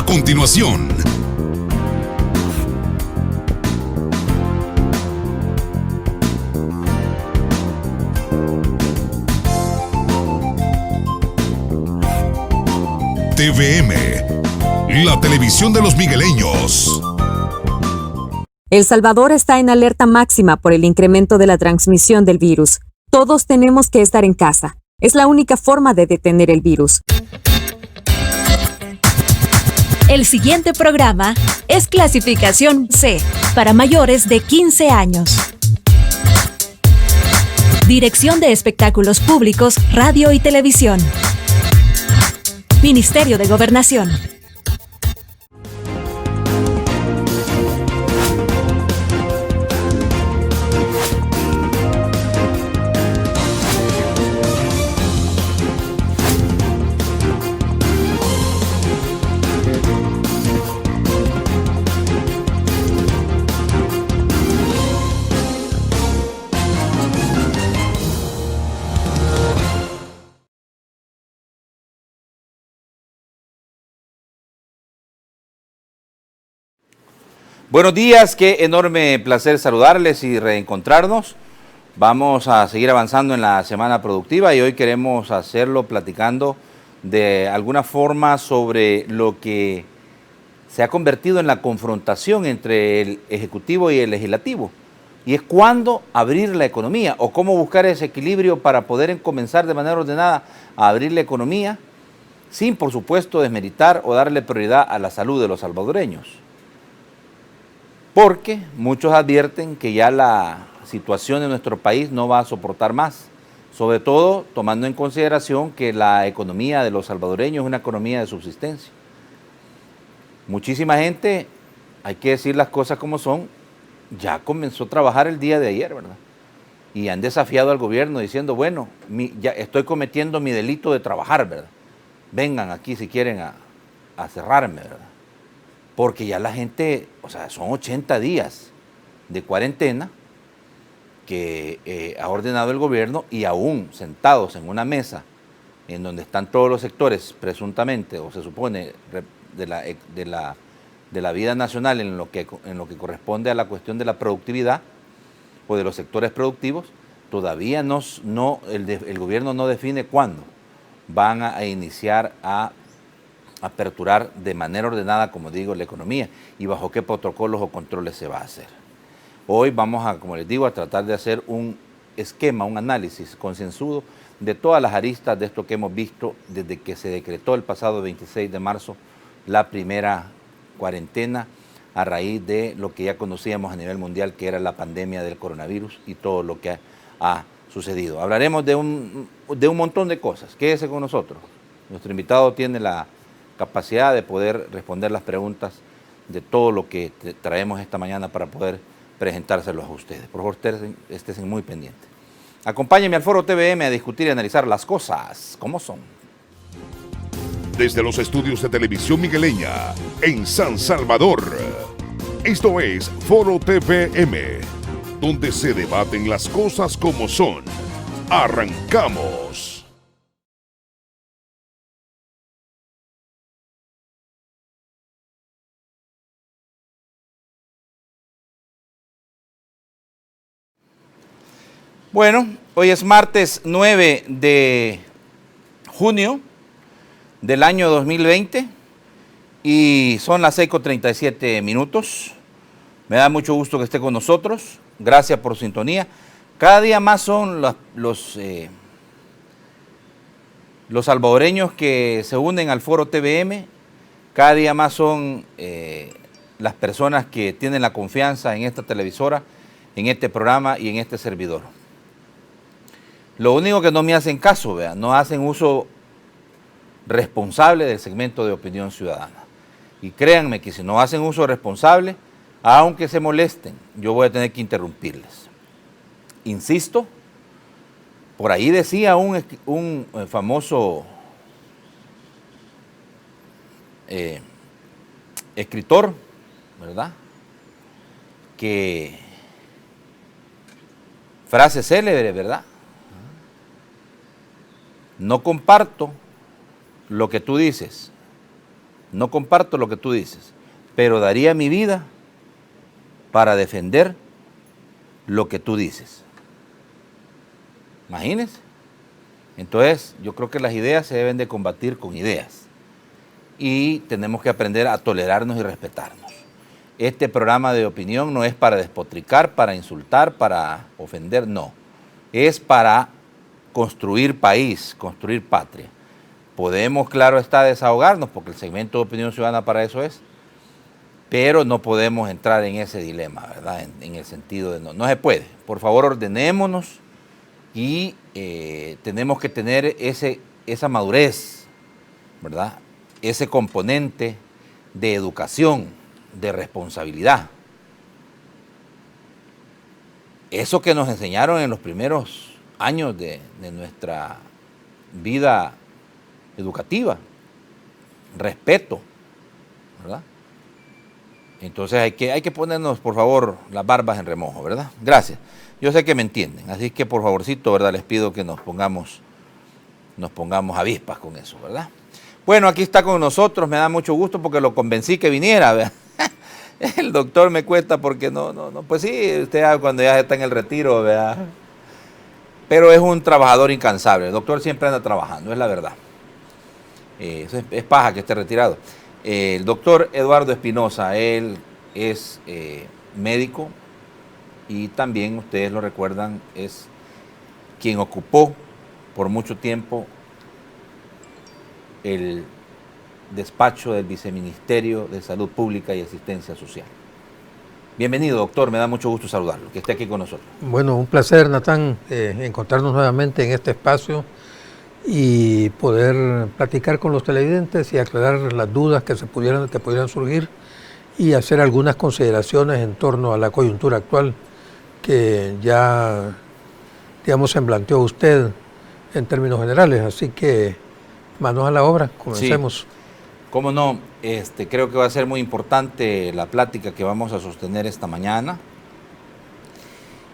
continuación. TVM, la televisión de los migueleños. El Salvador está en alerta máxima por el incremento de la transmisión del virus. Todos tenemos que estar en casa. Es la única forma de detener el virus. El siguiente programa es clasificación C, para mayores de 15 años. Dirección de Espectáculos Públicos, Radio y Televisión. Ministerio de Gobernación. Buenos días, qué enorme placer saludarles y reencontrarnos. Vamos a seguir avanzando en la semana productiva y hoy queremos hacerlo platicando de alguna forma sobre lo que se ha convertido en la confrontación entre el Ejecutivo y el Legislativo. Y es cuándo abrir la economía o cómo buscar ese equilibrio para poder comenzar de manera ordenada a abrir la economía sin, por supuesto, desmeritar o darle prioridad a la salud de los salvadoreños. Porque muchos advierten que ya la situación de nuestro país no va a soportar más, sobre todo tomando en consideración que la economía de los salvadoreños es una economía de subsistencia. Muchísima gente, hay que decir las cosas como son, ya comenzó a trabajar el día de ayer, ¿verdad? Y han desafiado al gobierno diciendo, bueno, ya estoy cometiendo mi delito de trabajar, ¿verdad? Vengan aquí si quieren a cerrarme, ¿verdad? Porque ya la gente, o sea, son 80 días de cuarentena que ha ordenado el gobierno y aún sentados en una mesa en donde están todos los sectores presuntamente, o se supone, de la vida nacional en lo que corresponde a la cuestión de la productividad o de los sectores productivos, todavía el gobierno no define cuándo van a iniciar a aperturar de manera ordenada, como digo, la economía y bajo qué protocolos o controles se va a hacer. Hoy vamos a, como les digo, a tratar de hacer un esquema, un análisis concienzudo de todas las aristas de esto que hemos visto desde que se decretó el pasado 26 de marzo la primera cuarentena a raíz de lo que ya conocíamos a nivel mundial, que era la pandemia del coronavirus y todo lo que ha sucedido. Hablaremos de un montón de cosas. Quédese con nosotros. Nuestro invitado tiene la capacidad de poder responder las preguntas de todo lo que traemos esta mañana para poder presentárselos a ustedes. Por favor, estén muy pendientes. Acompáñenme al Foro TVM a discutir y analizar las cosas como son. Desde los estudios de Televisión Migueleña, en San Salvador. Esto es Foro TVM, donde se debaten las cosas como son. ¡Arrancamos! Bueno, hoy es martes 9 de junio del año 2020 y son las 6:37. Me da mucho gusto que esté con nosotros. Gracias por su sintonía. Cada día más son los salvadoreños que se unen al Foro TVM. Cada día más son las personas que tienen la confianza en esta televisora, en este programa y en este servidor. Lo único que no me hacen caso, vean, no hacen uso responsable del segmento de opinión ciudadana. Y créanme que si no hacen uso responsable, aunque se molesten, yo voy a tener que interrumpirles. Insisto, por ahí decía un famoso escritor, ¿verdad? Que frase célebre, ¿verdad? No comparto lo que tú dices, no comparto lo que tú dices, pero daría mi vida para defender lo que tú dices. Imagínense. Entonces, yo creo que las ideas se deben de combatir con ideas y tenemos que aprender a tolerarnos y respetarnos. Este programa de opinión no es para despotricar, para insultar, para ofender, no. Es para construir país, construir patria. Podemos, claro está, desahogarnos, porque el segmento de opinión ciudadana para eso es, pero no podemos entrar en ese dilema, ¿verdad? En el sentido de no se puede. Por favor, ordenémonos y tenemos que tener esa madurez, ¿verdad? Ese componente de educación, de responsabilidad. Eso que nos enseñaron en los primeros años de nuestra vida educativa, respeto, ¿verdad? Entonces hay que ponernos, por favor, las barbas en remojo, ¿verdad? Gracias. Yo sé que me entienden, así que por favorcito, ¿verdad? Les pido que nos pongamos avispas con eso, ¿verdad? Bueno, aquí está con nosotros, me da mucho gusto porque lo convencí que viniera, ¿verdad? El doctor me cuesta porque no, pues sí, usted cuando ya está en el retiro, ¿verdad? Pero es un trabajador incansable, el doctor siempre anda trabajando, es la verdad. Eso es paja que esté retirado. El doctor Eduardo Espinosa, él es médico y también, ustedes lo recuerdan, es quien ocupó por mucho tiempo el despacho del Viceministerio de Salud Pública y Asistencia Social. Bienvenido, doctor, me da mucho gusto saludarlo, que esté aquí con nosotros. Bueno, un placer, Natán, encontrarnos nuevamente en este espacio y poder platicar con los televidentes y aclarar las dudas que pudieran surgir y hacer algunas consideraciones en torno a la coyuntura actual que ya, digamos, semblanteó usted en términos generales. Así que, manos a la obra, comencemos. Sí. Cómo no, creo que va a ser muy importante la plática que vamos a sostener esta mañana.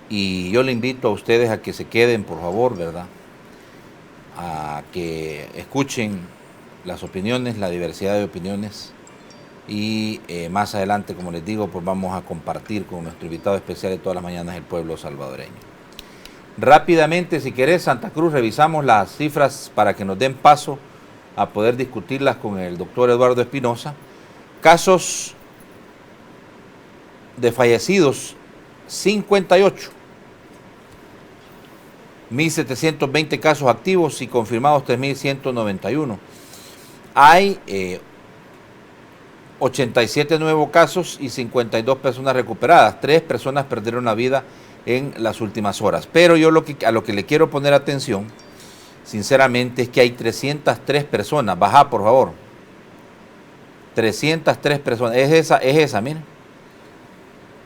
Y yo le invito a ustedes a que se queden, por favor, ¿verdad? A que escuchen las opiniones, la diversidad de opiniones. Y más adelante, como les digo, pues vamos a compartir con nuestro invitado especial de todas las mañanas, el pueblo salvadoreño. Rápidamente, si querés, Santa Cruz, revisamos las cifras para que nos den paso a poder discutirlas con el doctor Eduardo Espinosa. Casos de fallecidos, 58. 1.720 casos activos y confirmados 3.191. Hay 87 nuevos casos y 52 personas recuperadas. 3 personas perdieron la vida en las últimas horas. Pero yo a lo que le quiero poner atención, sinceramente, es que hay 303 personas. Baja, por favor. 303 personas. Es esa, miren.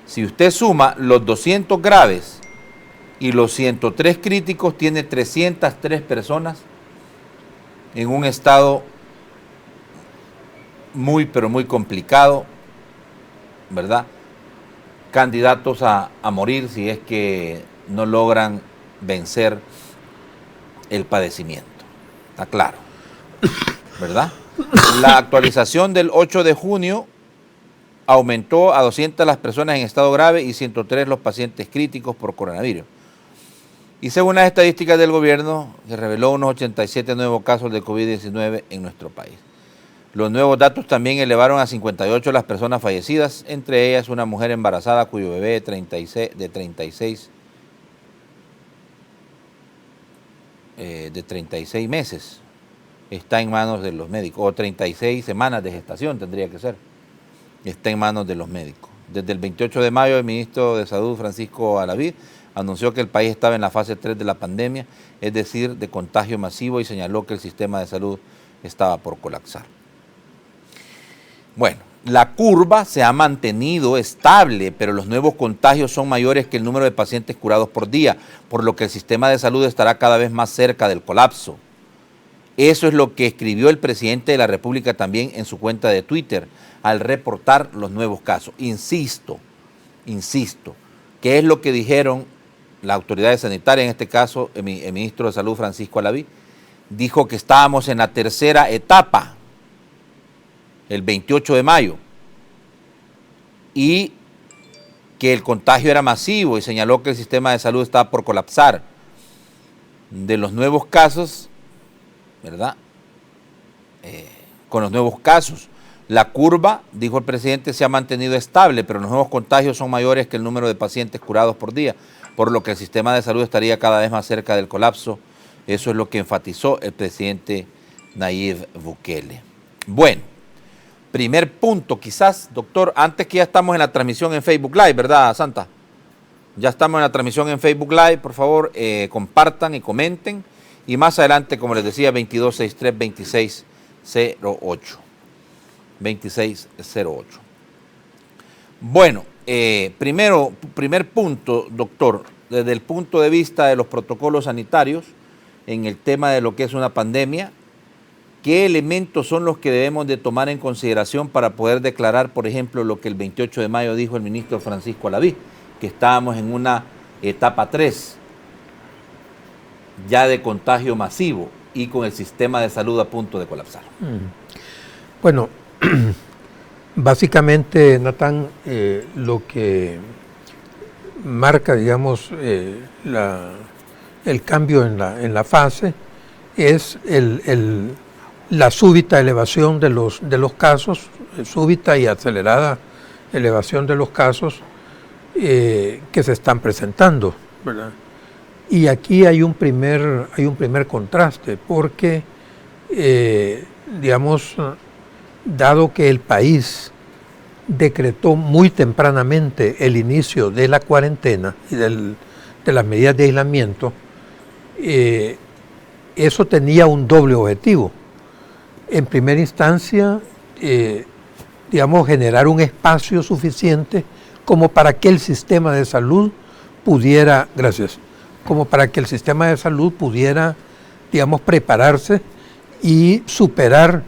Si usted suma los 200 graves y los 103 críticos, tiene 303 personas en un estado muy, pero muy complicado, ¿verdad? Candidatos a morir si es que no logran vencer el padecimiento. Está claro, ¿verdad? La actualización del 8 de junio aumentó a 200 las personas en estado grave y 103 los pacientes críticos por coronavirus. Y según las estadísticas del gobierno, se reveló unos 87 nuevos casos de COVID-19 en nuestro país. Los nuevos datos también elevaron a 58 las personas fallecidas, entre ellas una mujer embarazada cuyo bebé de 36 meses está en manos de los médicos, o 36 semanas de gestación tendría que ser, está en manos de los médicos. Desde el 28 de mayo, el ministro de Salud, Francisco Alaví, anunció que el país estaba en la fase 3 de la pandemia, es decir, de contagio masivo, y señaló que el sistema de salud estaba por colapsar. Bueno, la curva se ha mantenido estable, pero los nuevos contagios son mayores que el número de pacientes curados por día, por lo que el sistema de salud estará cada vez más cerca del colapso. Eso es lo que escribió el presidente de la República también en su cuenta de Twitter al reportar los nuevos casos. Insisto, ¿qué es lo que dijeron las autoridades sanitarias, en este caso el ministro de Salud, Francisco Alaví? Dijo que estábamos en la tercera etapa. el 28 de mayo, y que el contagio era masivo y señaló que el sistema de salud estaba por colapsar. De los nuevos casos, ¿verdad? Con los nuevos casos, la curva, dijo el presidente, se ha mantenido estable, pero los nuevos contagios son mayores que el número de pacientes curados por día, por lo que el sistema de salud estaría cada vez más cerca del colapso. Eso es lo que enfatizó el presidente Nayib Bukele. Bueno, primer punto, quizás, doctor, antes que ya estamos en la transmisión en Facebook Live, ¿verdad, Santa? Ya estamos en la transmisión en Facebook Live, por favor, compartan y comenten. Y más adelante, como les decía, 2263-2608. 2608. Bueno, primer punto, doctor, desde el punto de vista de los protocolos sanitarios, en el tema de lo que es una pandemia, ¿qué elementos son los que debemos de tomar en consideración para poder declarar, por ejemplo, lo que el 28 de mayo dijo el ministro Francisco Alaví, que estábamos en una etapa 3, ya de contagio masivo y con el sistema de salud a punto de colapsar? Bueno, básicamente, Natán, lo que marca, digamos, el cambio en la fase es la súbita elevación de los casos, súbita y acelerada elevación de los casos que se están presentando, ¿verdad? Y aquí hay un primer contraste, porque, digamos, dado que el país decretó muy tempranamente el inicio de la cuarentena y de las medidas de aislamiento, eso tenía un doble objetivo. En primera instancia, digamos, generar un espacio suficiente como para que el sistema de salud pudiera, digamos, prepararse y superar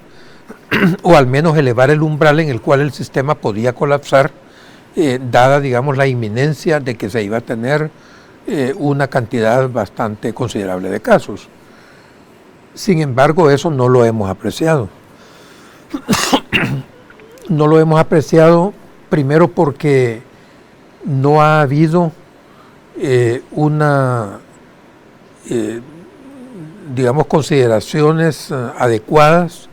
o al menos elevar el umbral en el cual el sistema podía colapsar, dada, digamos, la inminencia de que se iba a tener una cantidad bastante considerable de casos. Sin embargo, eso no lo hemos apreciado. No lo hemos apreciado primero porque no ha habido digamos, consideraciones adecuadas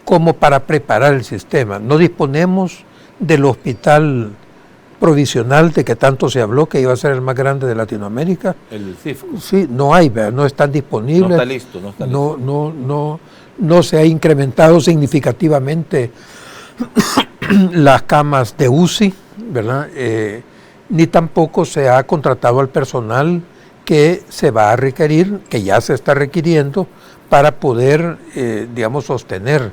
como para preparar el sistema. No disponemos del hospital provisional de que tanto se habló, que iba a ser el más grande de Latinoamérica. El CIFCO. Sí, no hay, no están disponibles. No está listo, no está listo. No se ha incrementado significativamente las camas de UCI, ¿verdad? Ni tampoco se ha contratado al personal que se va a requerir, que ya se está requiriendo, para poder, digamos, sostener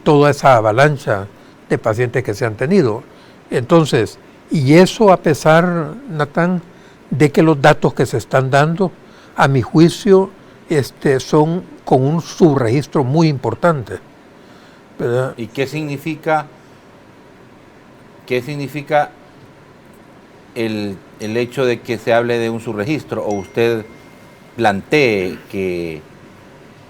toda esa avalancha de pacientes que se han tenido. Entonces, y eso a pesar, Natán, de que los datos que se están dando, a mi juicio, son con un subregistro muy importante, ¿verdad? ¿Y qué significa el hecho de que se hable de un subregistro, o usted plantee que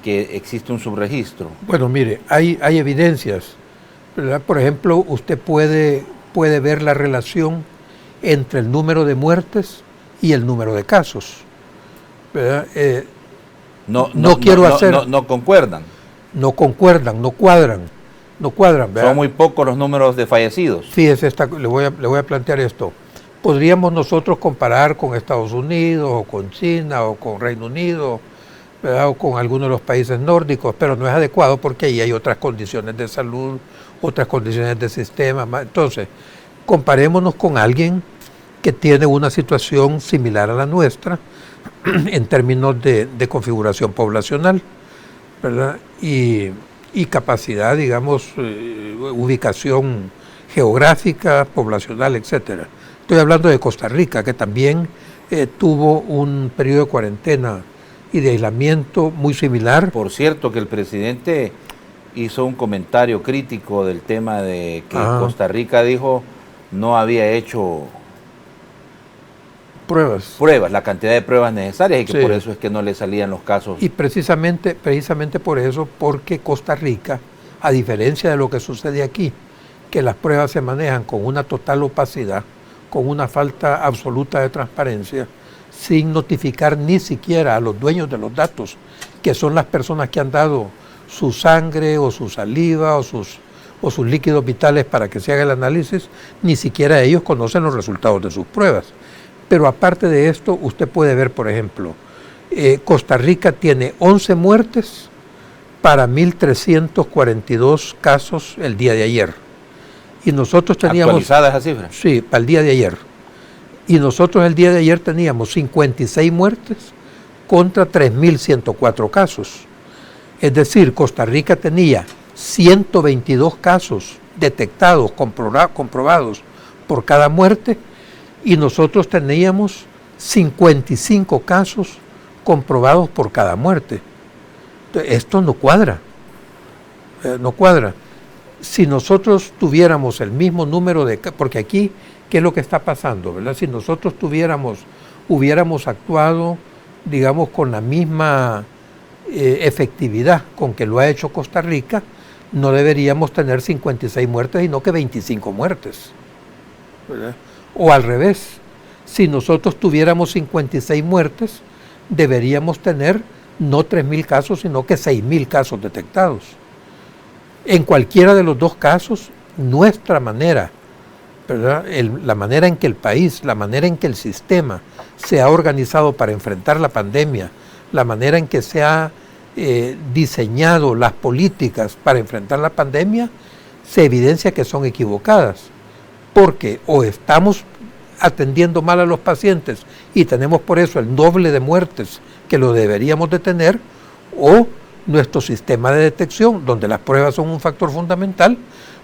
existe un subregistro? Bueno, mire, hay evidencias, ¿verdad? Por ejemplo, usted puede ver la relación entre el número de muertes y el número de casos, ¿verdad? No concuerdan. No concuerdan, no cuadran, ¿verdad? Son muy pocos los números de fallecidos. Fíjese, le voy a plantear esto. Podríamos nosotros comparar con Estados Unidos, o con China, o con Reino Unido, ¿verdad? O con algunos de los países nórdicos, pero no es adecuado porque ahí hay otras condiciones de salud, otras condiciones de sistema. Entonces, comparémonos con alguien que tiene una situación similar a la nuestra en términos de configuración poblacional, ¿verdad? Y capacidad, digamos, ubicación geográfica, poblacional, etcétera. Estoy hablando de Costa Rica, que también tuvo un periodo de cuarentena y de aislamiento muy similar. Por cierto, que el presidente hizo un comentario crítico del tema de que Costa Rica, dijo, no había hecho pruebas, la cantidad de pruebas necesarias, y que por eso es que no le salían los casos. Y precisamente por eso, porque Costa Rica a diferencia de lo que sucede aquí, que las pruebas se manejan con una total opacidad, con una falta absoluta de transparencia, sin notificar ni siquiera a los dueños de los datos, que son las personas que han dado su sangre o su saliva o sus líquidos vitales para que se haga el análisis, ni siquiera ellos conocen los resultados de sus pruebas. Pero aparte de esto, usted puede ver, por ejemplo, Costa Rica tiene 11 muertes para 1.342 casos el día de ayer. Y nosotros teníamos... ¿Actualizada esa cifra? Sí, para el día de ayer. Y nosotros el día de ayer teníamos 56 muertes contra 3.104 casos. Es decir, Costa Rica tenía 122 casos detectados, comprobados por cada muerte, y nosotros teníamos 55 casos comprobados por cada muerte. Entonces, esto no cuadra, no cuadra. Si nosotros tuviéramos el mismo número de... Porque aquí, ¿qué es lo que está pasando, verdad? Si nosotros hubiéramos actuado, digamos, con la misma efectividad con que lo ha hecho Costa Rica, no deberíamos tener 56 muertes, sino que 25 muertes, ¿verdad? O al revés, si nosotros tuviéramos 56 muertes, deberíamos tener no 3.000 casos, sino que 6.000 casos detectados. En cualquiera de los dos casos, nuestra manera, ¿verdad? La manera en que el país, la manera en que el sistema se ha organizado para enfrentar la pandemia, la manera en que se ha diseñado las políticas para enfrentar la pandemia, se evidencia que son equivocadas, porque o estamos atendiendo mal a los pacientes y tenemos por eso el doble de muertes que lo deberíamos de tener, o nuestro sistema de detección, donde las pruebas son un factor fundamental,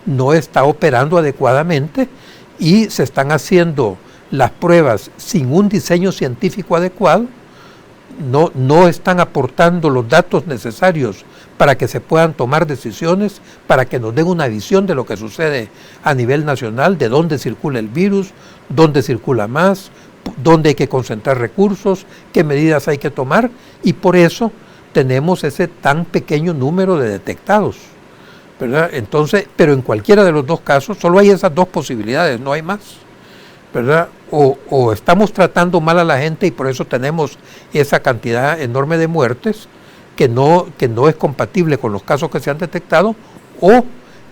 no está operando adecuadamente y se están haciendo las pruebas sin un diseño científico adecuado, no están aportando los datos necesarios para que se puedan tomar decisiones, para que nos den una visión de lo que sucede a nivel nacional, de dónde circula el virus, dónde circula más, dónde hay que concentrar recursos, qué medidas hay que tomar, y por eso tenemos ese tan pequeño número de detectados, ¿verdad? Entonces, pero en cualquiera de los dos casos solo hay esas dos posibilidades, no hay más, ¿verdad? O estamos tratando mal a la gente y por eso tenemos esa cantidad enorme de muertes que no es compatible con los casos que se han detectado, o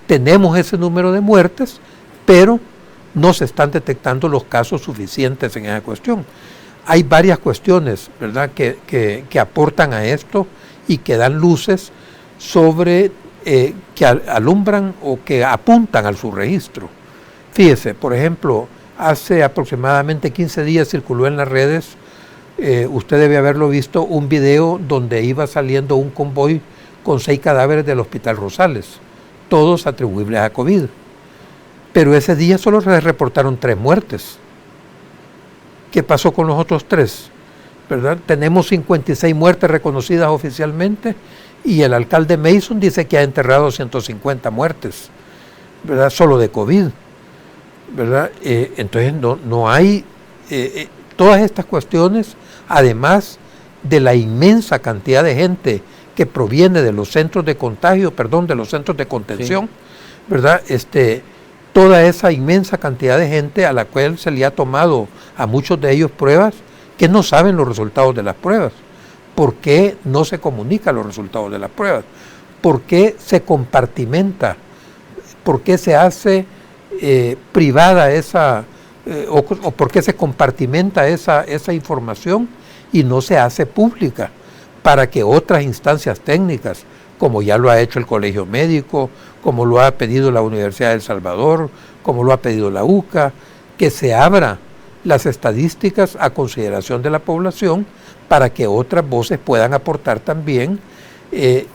tenemos ese número de muertes, pero no se están detectando los casos suficientes en esa cuestión. Hay varias cuestiones, ¿verdad?, que aportan a esto y que dan luces sobre, que alumbran o que apuntan al subregistro. Fíjese, por ejemplo, hace aproximadamente 15 días circuló en las redes, usted debe haberlo visto, un video donde iba saliendo un convoy con 6 cadáveres del Hospital Rosales, todos atribuibles a COVID. Pero ese día solo se reportaron 3 muertes. ¿Qué pasó con los otros 3? ¿Verdad? Tenemos 56 muertes reconocidas oficialmente y el alcalde Mason dice que ha enterrado 150 muertes, ¿verdad?, solo de COVID, ¿verdad? Entonces no hay todas estas cuestiones, además de la inmensa cantidad de gente que proviene de los centros de contagio, de los centros de contención, sí, ¿verdad? Toda esa inmensa cantidad de gente a la cual se le ha tomado a muchos de ellos pruebas que no saben los resultados de las pruebas. ¿Por qué no se comunican los resultados de las pruebas? ¿Por qué se compartimenta? ¿Por qué se hace privada esa, o por qué se compartimenta esa información y no se hace pública para que otras instancias técnicas, como ya lo ha hecho el Colegio Médico, como lo ha pedido la Universidad de El Salvador, como lo ha pedido la UCA, que se abra las estadísticas a consideración de la población para que otras voces puedan aportar también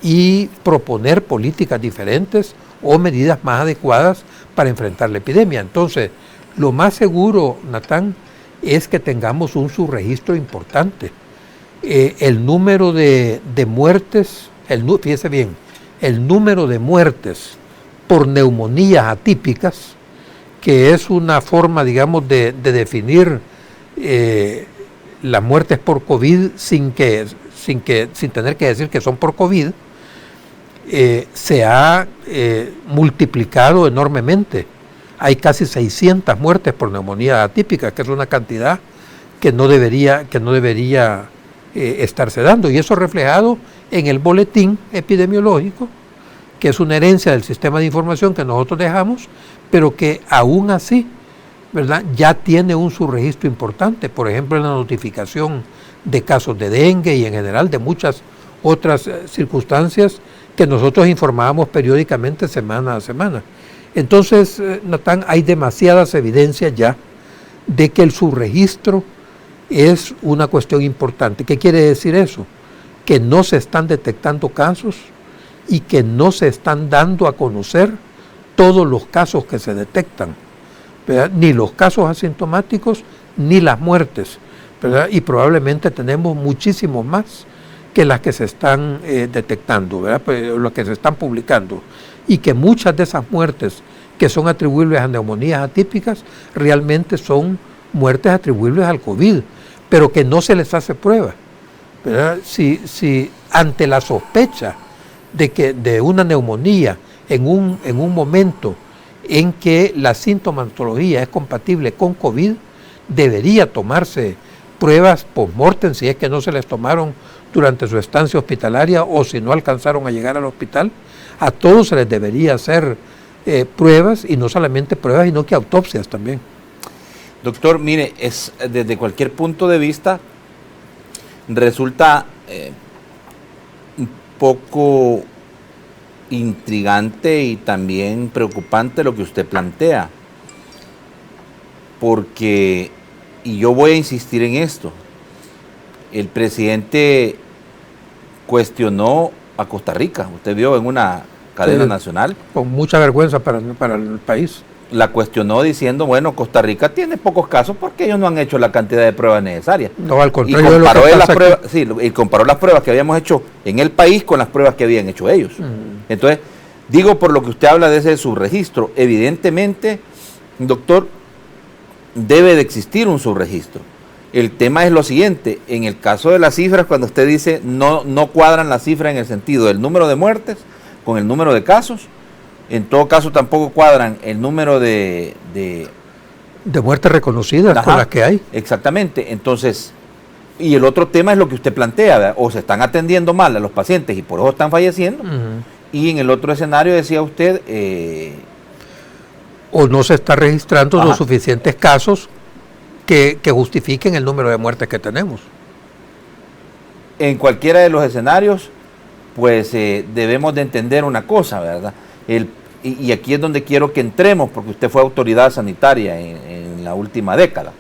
y proponer políticas diferentes o medidas más adecuadas para enfrentar la epidemia? Entonces, lo más seguro, Natán, es que tengamos un subregistro importante. El número de muertes, fíjese bien, el número de muertes por neumonías atípicas, que es una forma, digamos, de definir las muertes por COVID sin tener que decir que son por COVID, se ha multiplicado enormemente. Hay casi 600 muertes por neumonía atípica, que es una cantidad que no debería estarse dando. Y eso reflejado en el boletín epidemiológico, que es una herencia del sistema de información que nosotros dejamos, pero que aún así, ¿verdad?, ya tiene un subregistro importante. Por ejemplo, en la notificación de casos de dengue y en general de muchas otras circunstancias que nosotros informábamos periódicamente semana a semana. Entonces, Natán, hay demasiadas evidencias ya de que el subregistro es una cuestión importante. ¿Qué quiere decir eso? Que no se están detectando casos y que no se están dando a conocer todos los casos que se detectan, ¿verdad? Ni los casos asintomáticos ni las muertes, ¿verdad? Y probablemente tenemos muchísimos más que las que se están detectando, ¿verdad? Pues, las que se están publicando, y que muchas de esas muertes que son atribuibles a neumonías atípicas realmente son muertes atribuibles al COVID, pero que no se les hace prueba, ¿verdad? Si ante la sospecha de una neumonía en un momento en que la sintomatología es compatible con COVID, debería tomarse pruebas post-mortem si es que no se les tomaron durante su estancia hospitalaria o si no alcanzaron a llegar al hospital. A todos se les debería hacer pruebas, y no solamente pruebas, sino que autopsias también. Doctor, mire, desde cualquier punto de vista resulta un poco intrigante y también preocupante lo que usted plantea, porque, y yo voy a insistir en esto, el presidente cuestionó a Costa Rica, usted vio en una cadena nacional. Con mucha vergüenza para el país. La cuestionó diciendo, bueno, Costa Rica tiene pocos casos porque ellos no han hecho la cantidad de pruebas necesarias. No, al contrario. Y comparó las pruebas que habíamos hecho en el país con las pruebas que habían hecho ellos. Entonces, digo, por lo que usted habla de ese subregistro, evidentemente, doctor, debe de existir un subregistro. El tema es lo siguiente, en el caso de las cifras, cuando usted dice no cuadran las cifras en el sentido del número de muertes con el número de casos, en todo caso tampoco cuadran el número de muertes reconocidas con las que hay. Exactamente. Entonces, y el otro tema es lo que usted plantea, ¿verdad? O se están atendiendo mal a los pacientes y por eso están falleciendo. Y en el otro escenario decía usted... o no se está registrando los suficientes casos que justifiquen el número de muertes que tenemos. En cualquiera de los escenarios, pues debemos de entender una cosa, ¿verdad? Y aquí es donde quiero que entremos, porque usted fue autoridad sanitaria en la última década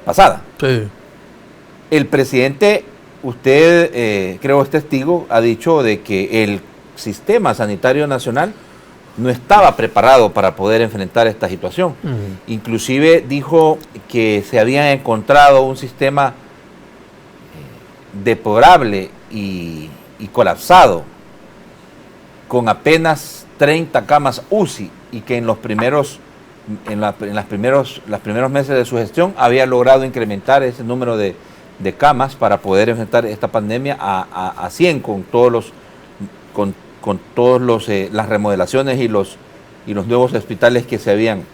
pasada. Sí. El presidente, usted creo es testigo, ha dicho de que el sistema sanitario nacional no estaba preparado para poder enfrentar esta situación. Inclusive dijo que se había encontrado un sistema deplorable y colapsado, con apenas 30 camas UCI, y que en los primeros meses de su gestión había logrado incrementar ese número de camas para poder enfrentar esta pandemia a 100 con todos las remodelaciones y los nuevos hospitales que se habían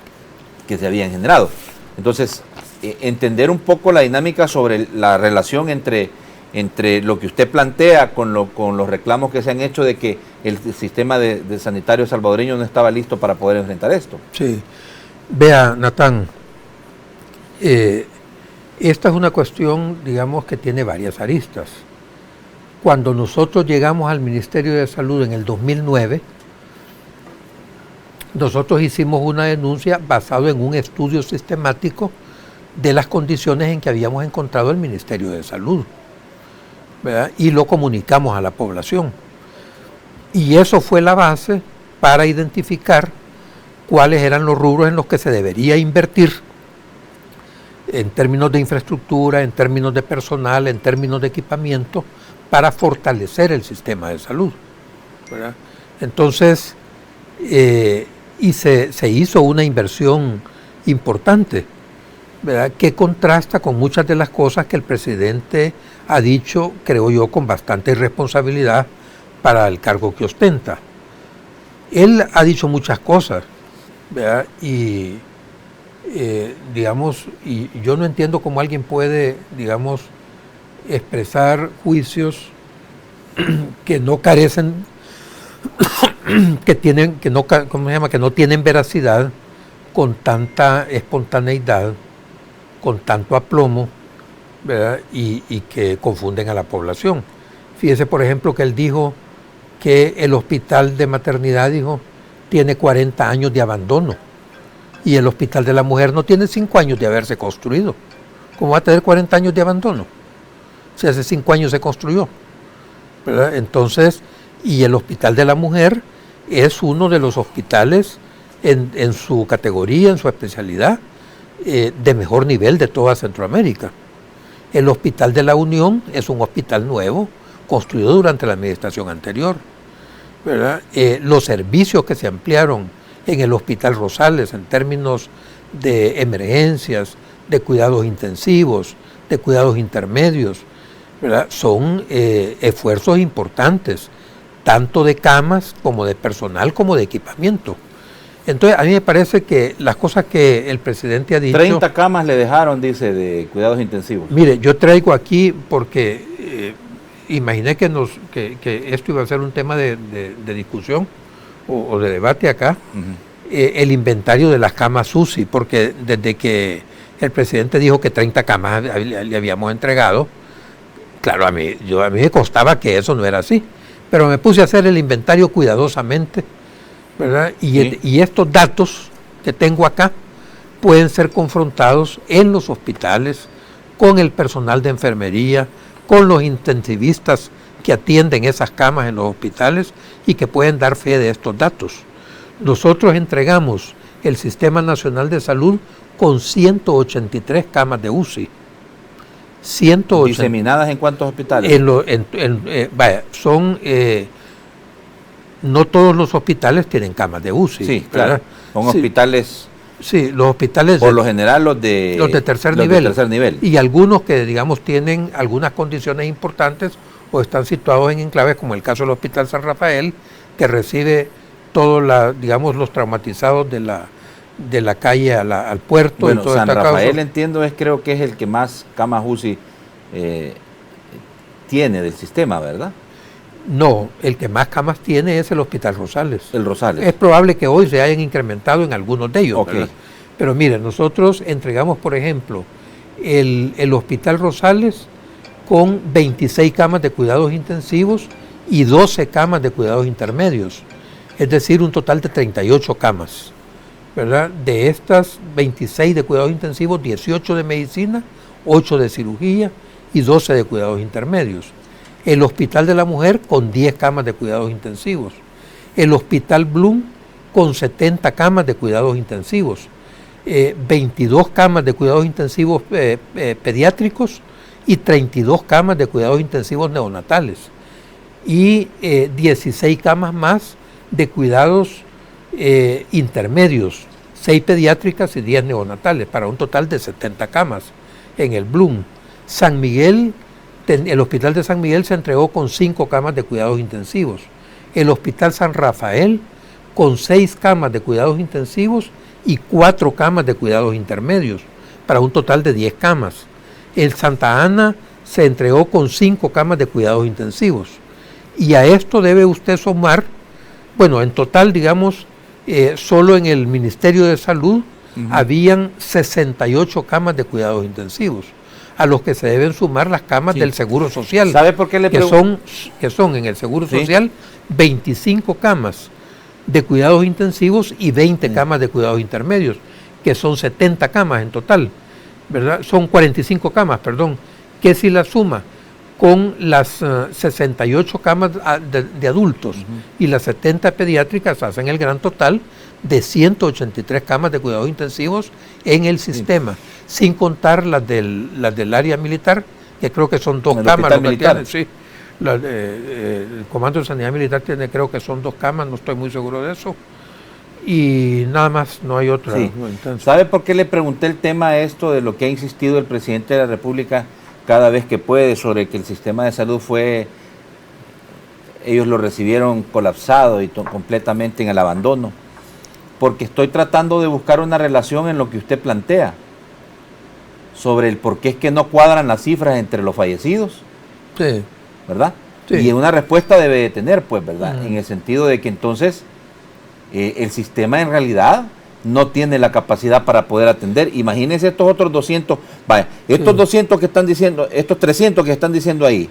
generado. Entonces, entender un poco la dinámica sobre la relación entre lo que usted plantea con los reclamos que se han hecho de que el sistema de sanitario salvadoreño no estaba listo para poder enfrentar esto. Sí. Vea, Natán, esta es una cuestión, digamos, que tiene varias aristas. Cuando nosotros llegamos al Ministerio de Salud en el 2009, nosotros hicimos una denuncia basada en un estudio sistemático de las condiciones en que habíamos encontrado el Ministerio de Salud, ¿verdad? Y lo comunicamos a la población. Y eso fue la base para identificar cuáles eran los rubros en los que se debería invertir en términos de infraestructura, en términos de personal, en términos de equipamiento, para fortalecer el sistema de salud, ¿verdad? Entonces, se hizo una inversión importante, ¿verdad?, que contrasta con muchas de las cosas que el presidente ha dicho, creo yo, con bastante irresponsabilidad para el cargo que ostenta. Él ha dicho muchas cosas, ¿verdad? Y digamos, y yo no entiendo cómo alguien puede, digamos, expresar juicios que no carecen, que no tienen veracidad, con tanta espontaneidad, con tanto aplomo, ¿verdad? Y que confunden a la población. Fíjese, por ejemplo, que él dijo que el hospital de maternidad, dijo, tiene 40 años de abandono. Y el hospital de la mujer no tiene 5 años de haberse construido. ¿Cómo va a tener 40 años de abandono? Si hace 5 años se construyó, ¿verdad? Entonces, y el hospital de la mujer es uno de los hospitales en su categoría, en su especialidad, de mejor nivel de toda Centroamérica. El hospital de la Unión es un hospital nuevo, construido durante la administración anterior, ¿verdad? Los servicios que se ampliaron en el Hospital Rosales en términos de emergencias, de cuidados intensivos, de cuidados intermedios, ¿verdad? Son esfuerzos importantes, tanto de camas como de personal como de equipamiento. Entonces, a mí me parece que las cosas que el presidente ha dicho... 30 camas le dejaron, dice, de cuidados intensivos. Mire, yo traigo aquí porque imaginé que esto iba a ser un tema de discusión o de debate acá, el inventario de las camas UCI, porque desde que el presidente dijo que 30 camas le habíamos entregado, claro, a mí me constaba que eso no era así, pero me puse a hacer el inventario cuidadosamente, ¿verdad? Y estos datos que tengo acá pueden ser confrontados en los hospitales, con el personal de enfermería, con los intensivistas que atienden esas camas en los hospitales y que pueden dar fe de estos datos. Nosotros entregamos el Sistema Nacional de Salud con 183 camas de UCI. ¿Diseminadas en cuántos hospitales? No todos los hospitales tienen camas de UCI. Sí, claro. Son hospitales... Sí, los hospitales... Por lo general los de tercer nivel. Y algunos que, digamos, tienen algunas condiciones importantes o están situados en enclaves, como el caso del Hospital San Rafael, que recibe todos los traumatizados de la calle al puerto. Bueno, San Rafael, entiendo, creo que es el que más camas UCI tiene del sistema, ¿verdad? No, el que más camas tiene es el Hospital Rosales. El Rosales. Es probable que hoy se hayan incrementado en algunos de ellos, ¿verdad? Pero miren, nosotros entregamos, por ejemplo, el Hospital Rosales con 26 camas de cuidados intensivos y 12 camas de cuidados intermedios, es decir, un total de 38 camas, ¿verdad? De estas 26 de cuidados intensivos, 18 de medicina, 8 de cirugía y 12 de cuidados intermedios. El Hospital de la Mujer con 10 camas de cuidados intensivos. El Hospital Bloom con 70 camas de cuidados intensivos. 22 camas de cuidados intensivos pediátricos y 32 camas de cuidados intensivos neonatales. Y 16 camas más de cuidados intermedios, 6 pediátricas y 10 neonatales, para un total de 70 camas en el Bloom. San Miguel, el Hospital de San Miguel se entregó con 5 camas de cuidados intensivos. El Hospital San Rafael con 6 camas de cuidados intensivos y 4 camas de cuidados intermedios, para un total de 10 camas. El Santa Ana se entregó con 5 camas de cuidados intensivos. Y a esto debe usted sumar, bueno, en total, digamos, solo en el Ministerio de Salud habían 68 camas de cuidados intensivos, a los que se deben sumar las camas del Seguro Social. ¿Sabe por qué le que son en el Seguro Social 25 camas de cuidados intensivos y 20 camas de cuidados intermedios, que son 70 camas en total, ¿verdad? Son 45 camas, perdón, que si la suma con las 68 camas de adultos y las 70 pediátricas hacen el gran total de 183 camas de cuidados intensivos en el sistema, sin contar las del área militar, que creo que son 2 camas. El Comando de Sanidad Militar tiene, creo que son 2 camas, no estoy muy seguro de eso. Y nada más, no hay otra. Sí. ¿Sabe por qué le pregunté el tema de lo que ha insistido el presidente de la República cada vez que puede, sobre que el sistema de salud fue ellos lo recibieron colapsado y completamente en el abandono. Porque estoy tratando de buscar una relación en lo que usted plantea sobre el por qué es que no cuadran las cifras entre los fallecidos, Sí. ¿verdad? Sí. Y una respuesta debe de tener, pues, ¿verdad? En el sentido de que entonces el sistema en realidad no tiene la capacidad para poder atender. Imagínense estos otros 200, vaya, estos 200 que están diciendo, estos 300 que están diciendo ahí,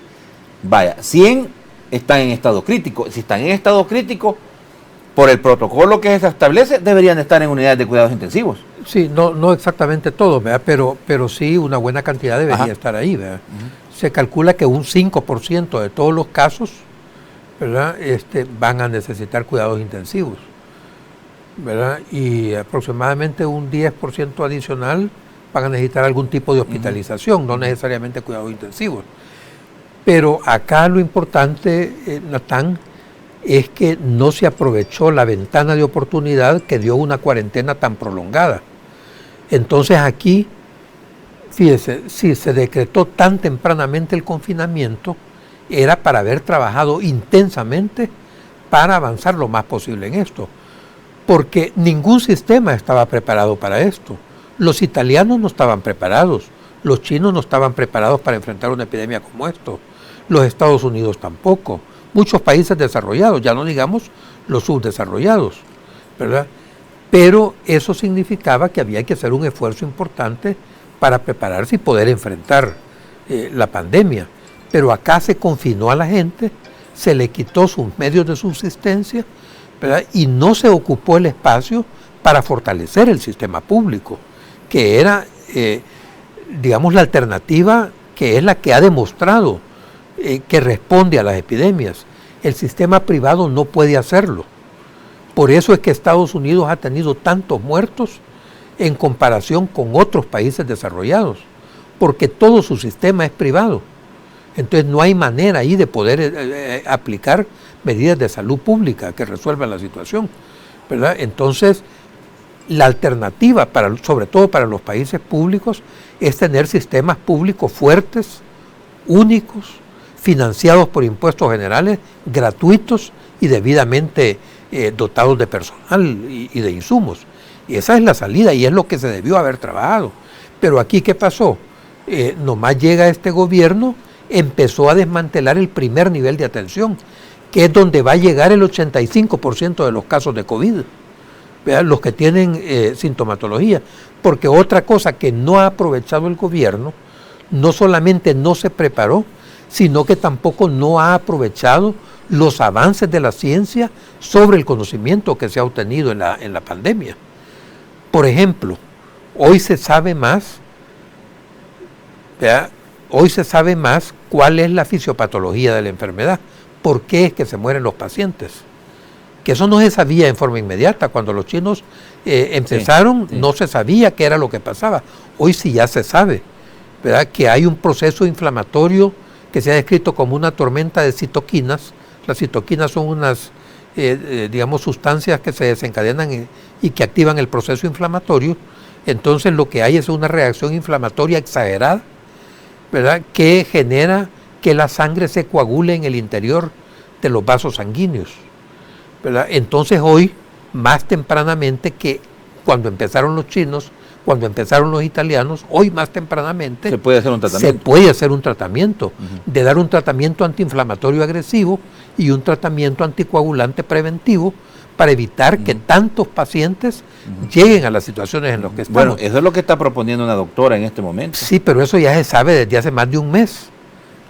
vaya, 100 están en estado crítico. Si están en estado crítico, por el protocolo que se establece, deberían estar en unidades de cuidados intensivos. Sí, no exactamente todos, ¿verdad? Pero sí una buena cantidad debería Ajá. estar ahí, ¿verdad? Se calcula que un 5% de todos los casos, ¿verdad? Van a necesitar cuidados intensivos, ¿verdad? Y aproximadamente un 10% adicional van a necesitar algún tipo de hospitalización, no necesariamente cuidados intensivos. Pero acá lo importante, Natán, es que no se aprovechó la ventana de oportunidad que dio una cuarentena tan prolongada. Entonces aquí, fíjese, si se decretó tan tempranamente el confinamiento, era para haber trabajado intensamente para avanzar lo más posible en esto, porque ningún sistema estaba preparado para esto. Los italianos no estaban preparados, los chinos no estaban preparados para enfrentar una epidemia como esto, los Estados Unidos tampoco, muchos países desarrollados, ya no digamos los subdesarrollados, ¿verdad? Pero eso significaba que había que hacer un esfuerzo importante para prepararse y poder enfrentar la pandemia. Pero acá se confinó a la gente, se le quitó sus medios de subsistencia, ¿verdad? Y no se ocupó el espacio para fortalecer el sistema público, que era, digamos, la alternativa que es la que ha demostrado que responde a las epidemias. El sistema privado no puede hacerlo. Por eso es que Estados Unidos ha tenido tantos muertos en comparación con otros países desarrollados, porque todo su sistema es privado. Entonces no hay manera ahí de poder aplicar medidas de salud pública que resuelvan la situación, ¿verdad? Entonces, la alternativa, sobre todo para los países públicos, es tener sistemas públicos fuertes, únicos, financiados por impuestos generales, gratuitos y debidamente dotados de personal y de insumos. Y esa es la salida y es lo que se debió haber trabajado. Pero aquí, ¿qué pasó? Nomás llega este gobierno, empezó a desmantelar el primer nivel de atención, que es donde va a llegar el 85% de los casos de COVID, ¿verdad? Los que tienen sintomatología. Porque otra cosa que no ha aprovechado el gobierno, no solamente no se preparó, sino que tampoco no ha aprovechado los avances de la ciencia sobre el conocimiento que se ha obtenido en la pandemia. Por ejemplo, hoy se sabe más, ¿verdad? Hoy se sabe más cuál es la fisiopatología de la enfermedad, por qué es que se mueren los pacientes. Que eso no se sabía en forma inmediata. Cuando los chinos empezaron, no se sabía qué era lo que pasaba. Hoy sí ya se sabe, ¿verdad? Que hay un proceso inflamatorio que se ha descrito como una tormenta de citoquinas. Las citoquinas son unas, digamos, sustancias que se desencadenan y que activan el proceso inflamatorio. Entonces lo que hay es una reacción inflamatoria exagerada, ¿verdad? Que genera que la sangre se coagule en el interior de los vasos sanguíneos, ¿verdad? Entonces hoy, más tempranamente que cuando empezaron los chinos, cuando empezaron los italianos, hoy más tempranamente se puede hacer un tratamiento. Se puede hacer un tratamiento, de dar un tratamiento antiinflamatorio agresivo y un tratamiento anticoagulante preventivo para evitar que tantos pacientes lleguen a las situaciones en las que estamos. Bueno, eso es lo que está proponiendo una doctora en este momento. Sí, pero eso ya se sabe desde hace más de un mes,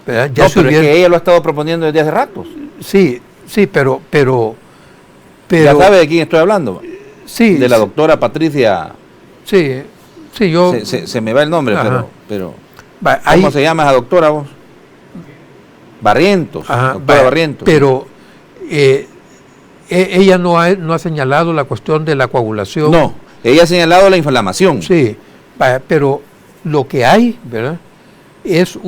¿verdad? Ya no, pero es que ella lo ha estado proponiendo desde hace ratos. Sí, pero ¿Ya sabe de quién estoy hablando? Sí. De la doctora Patricia. Sí, yo... Se me va el nombre, pero va, ¿cómo se llama esa doctora vos? Barrientos, doctora Barrientos. Pero ella no ha señalado la cuestión de la coagulación. No, ella ha señalado la inflamación. Sí, pero lo que hay, ¿verdad? Es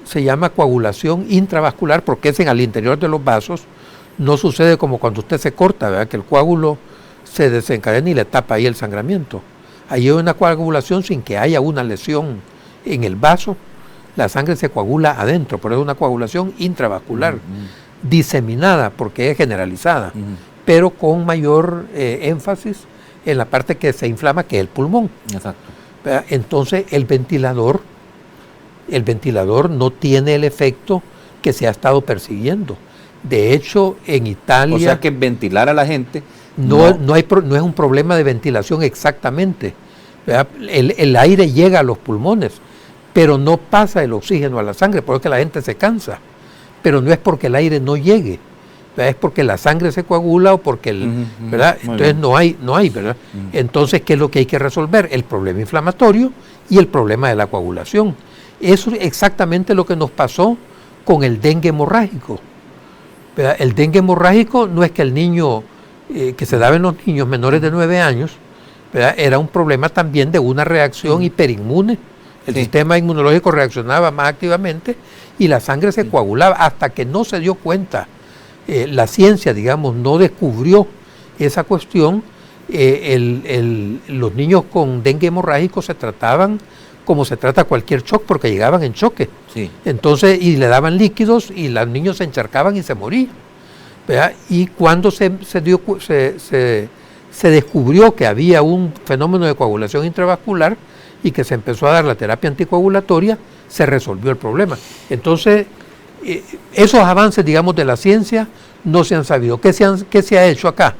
se llama coagulación intravascular, porque es al interior de los vasos. No sucede como cuando usted se corta, ¿verdad? Que el coágulo se desencadena y le tapa ahí el sangramiento. Ahí hay una coagulación sin que haya una lesión en el vaso. La sangre se coagula adentro, pero es una coagulación intravascular. diseminada, porque es generalizada, pero con mayor énfasis en la parte que se inflama, que es el pulmón. Exacto. Entonces el ventilador no tiene el efecto que se ha estado persiguiendo. De hecho, en Italia... O sea que ventilar a la gente... No es un problema de ventilación exactamente. El aire llega a los pulmones, pero no pasa el oxígeno a la sangre, por eso que la gente se cansa. Pero no es porque el aire no llegue, ¿verdad? Es porque la sangre se coagula o porque ¿verdad? Entonces no hay, ¿verdad? Entonces, ¿qué es lo que hay que resolver? El problema inflamatorio y el problema de la coagulación. Eso es exactamente lo que nos pasó con el dengue hemorrágico, ¿verdad? El dengue hemorrágico no es que el niño que se daba en los niños menores de 9 años, ¿verdad? Era un problema también de una reacción hiperinmune. El sistema inmunológico reaccionaba más activamente y la sangre se coagulaba hasta que no se dio cuenta. La ciencia, digamos, no descubrió esa cuestión. Los niños con dengue hemorrágico se trataban como se trata cualquier shock, porque llegaban en choque. Sí. Entonces, y le daban líquidos y los niños se encharcaban y se morían, ¿verdad? Y cuando se descubrió que había un fenómeno de coagulación intravascular y que se empezó a dar la terapia anticoagulatoria, se resolvió el problema. Entonces, esos avances, digamos, de la ciencia no se han sabido. ¿Qué se ha hecho acá?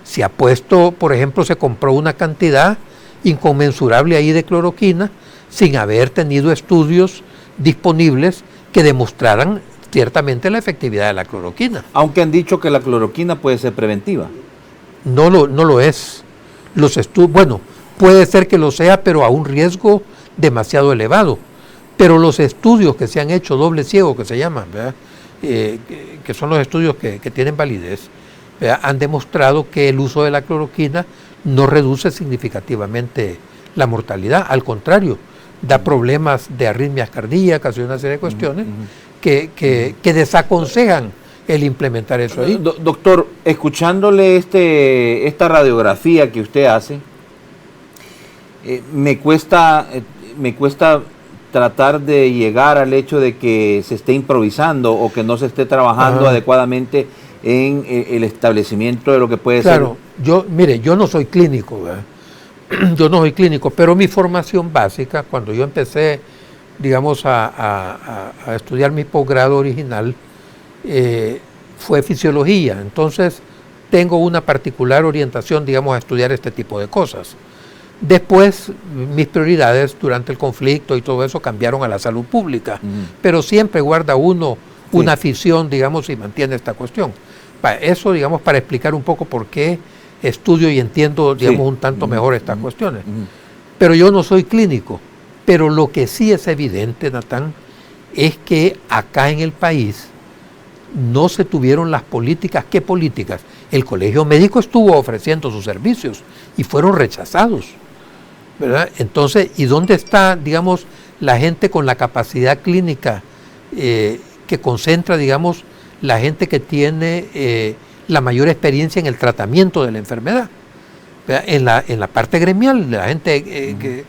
Se ha puesto, por ejemplo, se compró una cantidad inconmensurable ahí de cloroquina sin haber tenido estudios disponibles que demostraran ciertamente la efectividad de la cloroquina. Aunque han dicho que la cloroquina puede ser preventiva. No lo es. Bueno, puede ser que lo sea, pero a un riesgo demasiado elevado. Pero los estudios que se han hecho doble ciego, que se llaman, ¿verdad? Que son los estudios que tienen validez, ¿verdad? Han demostrado que el uso de la cloroquina no reduce significativamente la mortalidad. Al contrario, da problemas de arritmias cardíacas y una serie de cuestiones que desaconsejan el implementar eso ahí. Doctor, escuchándole esta radiografía que usted hace, me cuesta tratar de llegar al hecho de que se esté improvisando o que no se esté trabajando adecuadamente en el establecimiento de lo que puede ser. Claro, yo no soy clínico, ¿verdad? Yo no soy clínico, pero mi formación básica, cuando yo empecé, digamos, a estudiar mi posgrado original, fue fisiología. Entonces, tengo una particular orientación, digamos, a estudiar este tipo de cosas. Después, mis prioridades durante el conflicto y todo eso cambiaron a la salud pública, pero siempre guarda uno una afición, digamos, y mantiene esta cuestión. Eso, digamos, para explicar un poco por qué estudio y entiendo, digamos, un tanto mejor estas cuestiones. Pero yo no soy clínico. Pero lo que sí es evidente, Natán, es que acá en el país no se tuvieron las políticas. ¿Qué políticas? El Colegio Médico estuvo ofreciendo sus servicios y fueron rechazados, ¿verdad? Entonces, ¿y dónde está, digamos, la gente con la capacidad clínica que concentra, digamos, la gente que tiene la mayor experiencia en el tratamiento de la enfermedad? En la parte gremial, de la gente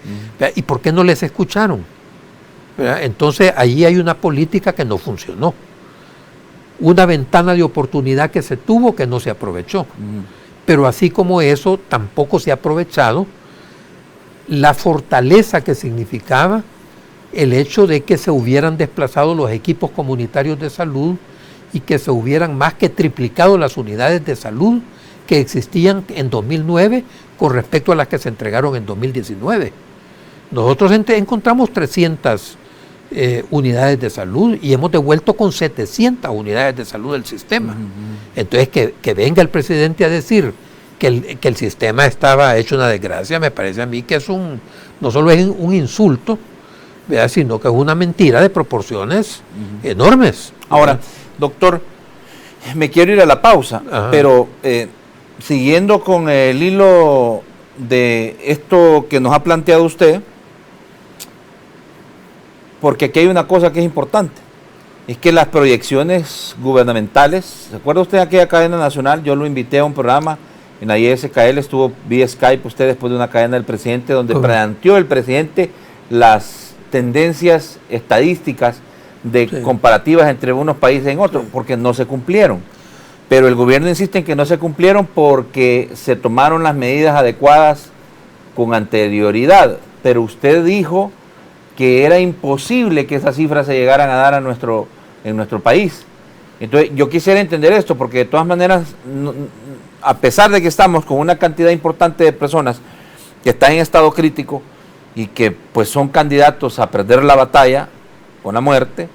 ¿y por qué no les escucharon? ¿Verdad? Entonces, allí hay una política que no funcionó. Una ventana de oportunidad que se tuvo que no se aprovechó. Pero así como eso, tampoco se ha aprovechado la fortaleza que significaba el hecho de que se hubieran desplazado los equipos comunitarios de salud y que se hubieran más que triplicado las unidades de salud que existían en 2009 con respecto a las que se entregaron en 2019. Nosotros encontramos 300 unidades de salud y hemos devuelto con 700 unidades de salud del sistema. Entonces, que venga el presidente a decir que el sistema estaba hecho una desgracia, me parece a mí que es no solo es un insulto, ¿verdad?, sino que es una mentira de proporciones enormes. Ahora, doctor, me quiero ir a la pausa, pero siguiendo con el hilo de esto que nos ha planteado usted, porque aquí hay una cosa que es importante, es que las proyecciones gubernamentales, ¿se acuerda usted de aquella cadena nacional? Yo lo invité a un programa en la ISKL, estuvo vía Skype usted después de una cadena del presidente, donde planteó el presidente las tendencias estadísticas de comparativas entre unos países en otros, porque no se cumplieron. Pero el gobierno insiste en que no se cumplieron porque se tomaron las medidas adecuadas con anterioridad. Pero usted dijo que era imposible que esas cifras se llegaran a dar en nuestro país. Entonces, yo quisiera entender esto, porque de todas maneras, a pesar de que estamos con una cantidad importante de personas que están en estado crítico y que pues son candidatos a perder la batalla con la muerte,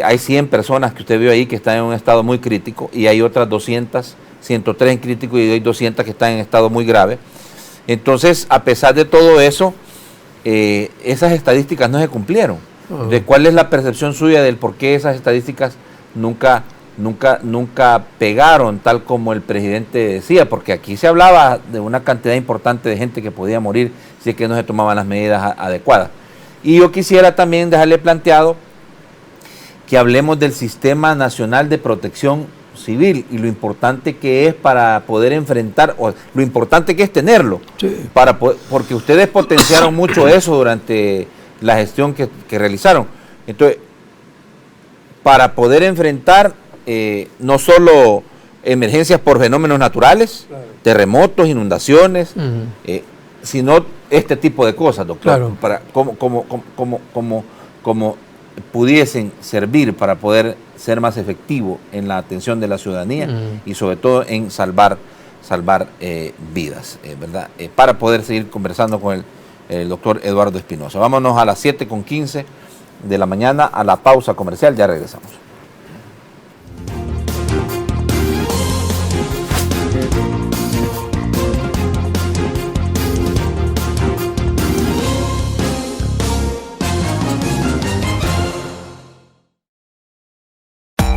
hay 100 personas que usted vio ahí que están en un estado muy crítico y hay otras 200, 103 en crítico y hay 200 que están en estado muy grave. Entonces, a pesar de todo eso, esas estadísticas no se cumplieron. ¿De cuál es la percepción suya del por qué esas estadísticas nunca pegaron tal como el presidente decía? Porque aquí se hablaba de una cantidad importante de gente que podía morir si es que no se tomaban las medidas adecuadas. Y yo quisiera también dejarle planteado que hablemos del Sistema Nacional de Protección Civil y lo importante que es para poder enfrentar, o lo importante que es tenerlo, porque ustedes potenciaron mucho eso durante la gestión que realizaron. Entonces, para poder enfrentar no solo emergencias por fenómenos naturales, terremotos, inundaciones, sino este tipo de cosas, doctor, para como pudiesen servir para poder ser más efectivo en la atención de la ciudadanía y sobre todo en salvar vidas, ¿verdad? Para poder seguir conversando con el doctor Eduardo Espinosa. Vámonos a las 7:15 de la mañana a la pausa comercial, ya regresamos.